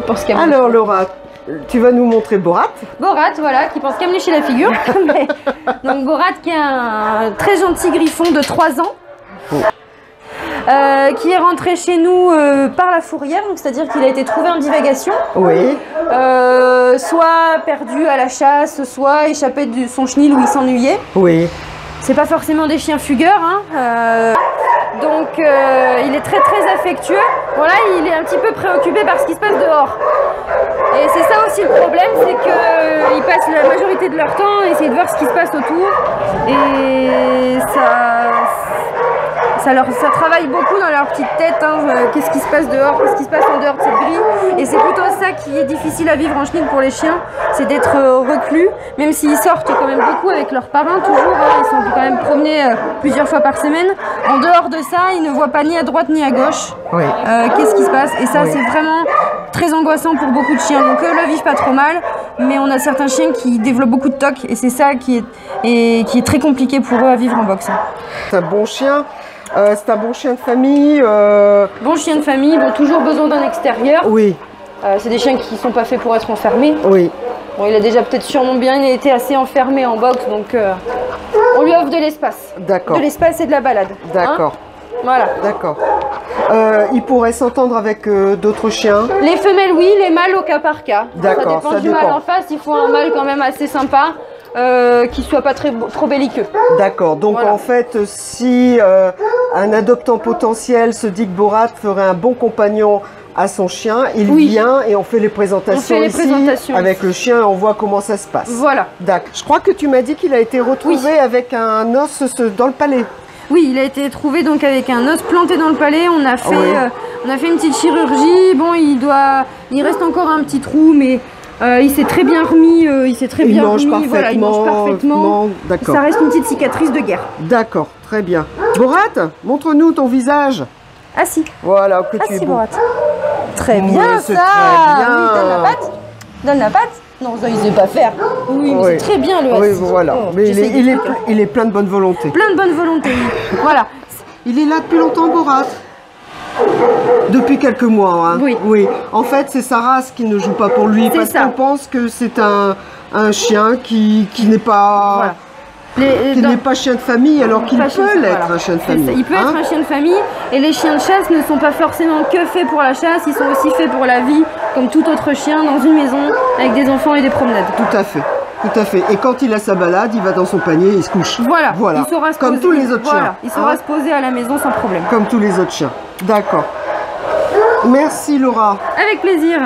pense qu'à Alors Laura, tu vas nous montrer Borat. Borat, voilà, qui pense qu'à me lécher la figure. Donc Borat qui est un très gentil griffon de 3 ans. Oh. Qui est rentré chez nous par la fourrière, c'est-à-dire qu'il a été trouvé en divagation. Oui. Soit perdu à la chasse, soit échappé de son chenil où il s'ennuyait. Oui. C'est pas forcément des chiens fugueurs, hein. Donc il est très affectueux. Voilà, il est un petit peu préoccupé par ce qui se passe dehors. Et c'est ça aussi le problème, c'est qu'ils passent la majorité de leur temps à essayer de voir ce qui se passe autour. Et ça travaille beaucoup dans leur petite tête, hein, qu'est-ce qui se passe dehors, qu'est-ce qui se passe en dehors de cette grille. Et c'est plutôt ça qui est difficile à vivre en chenil pour les chiens, c'est d'être reclus, même s'ils sortent quand même beaucoup avec leurs parrains toujours, hein, ils sont quand même promenés plusieurs fois par semaine. En dehors de ça, ils ne voient pas ni à droite ni à gauche qu'est-ce qui se passe. Et ça, c'est vraiment très angoissant pour beaucoup de chiens. Donc eux le vivent pas trop mal, mais on a certains chiens qui développent beaucoup de TOC et c'est ça qui est très compliqué pour eux à vivre en boxe. C'est un bon chien. C'est un bon chien de famille. Bon chien de famille, bon, toujours besoin d'un extérieur. Oui. C'est des chiens qui ne sont pas faits pour être enfermés. Oui. Bon, il a déjà peut-être sûrement bien été assez enfermé en boxe, donc on lui offre de l'espace. D'accord. De l'espace et de la balade. D'accord. Hein, voilà. D'accord. Il pourrait s'entendre avec d'autres chiens. Les femelles, oui, les mâles au cas par cas. D'accord, Ça dépend du mâle en face. Il faut un mâle quand même assez sympa, qui soit pas trop belliqueux. D'accord. Donc voilà. En fait, si un adoptant potentiel se dit que Borat ferait un bon compagnon à son chien, il vient et on fait les présentations avec le chien et on voit comment ça se passe. Voilà. D'accord. Je crois que tu m'as dit qu'il a été retrouvé avec un os dans le palais. Oui, il a été trouvé donc avec un os planté dans le palais. On a fait une petite chirurgie. Bon, il reste encore un petit trou, mais il s'est très bien remis. Il mange parfaitement. D'accord. Ça reste une petite cicatrice de guerre. D'accord, très bien. Borat, montre-nous ton visage. Assis. Voilà, que tu es beau. Borat. Très bien, ça. Très bien. Oui, donne la patte. Donne la patte. Non, ça, il sait pas faire. Oui, mais c'est très bien le assis. Oui, voilà. Mais il est plein de bonne volonté. Plein de bonne volonté, oui. Voilà. Il est là depuis longtemps, Borat? Depuis quelques mois, hein. Oui. En fait, c'est sa race qui ne joue pas pour lui parce qu'on pense que c'est un chien qui n'est pas... Voilà. n'est pas chien de famille alors qu'il peut l'être un chien de famille. Il peut être un chien de famille et les chiens de chasse ne sont pas forcément que faits pour la chasse, ils sont aussi faits pour la vie comme tout autre chien dans une maison avec des enfants et des promenades. Tout à fait. Tout à fait. Et quand il a sa balade, il va dans son panier et il se couche. Voilà. Il saura se poser, tous les autres chiens. Il saura se poser à la maison sans problème. Comme tous les autres chiens. D'accord. Merci Laura. Avec plaisir.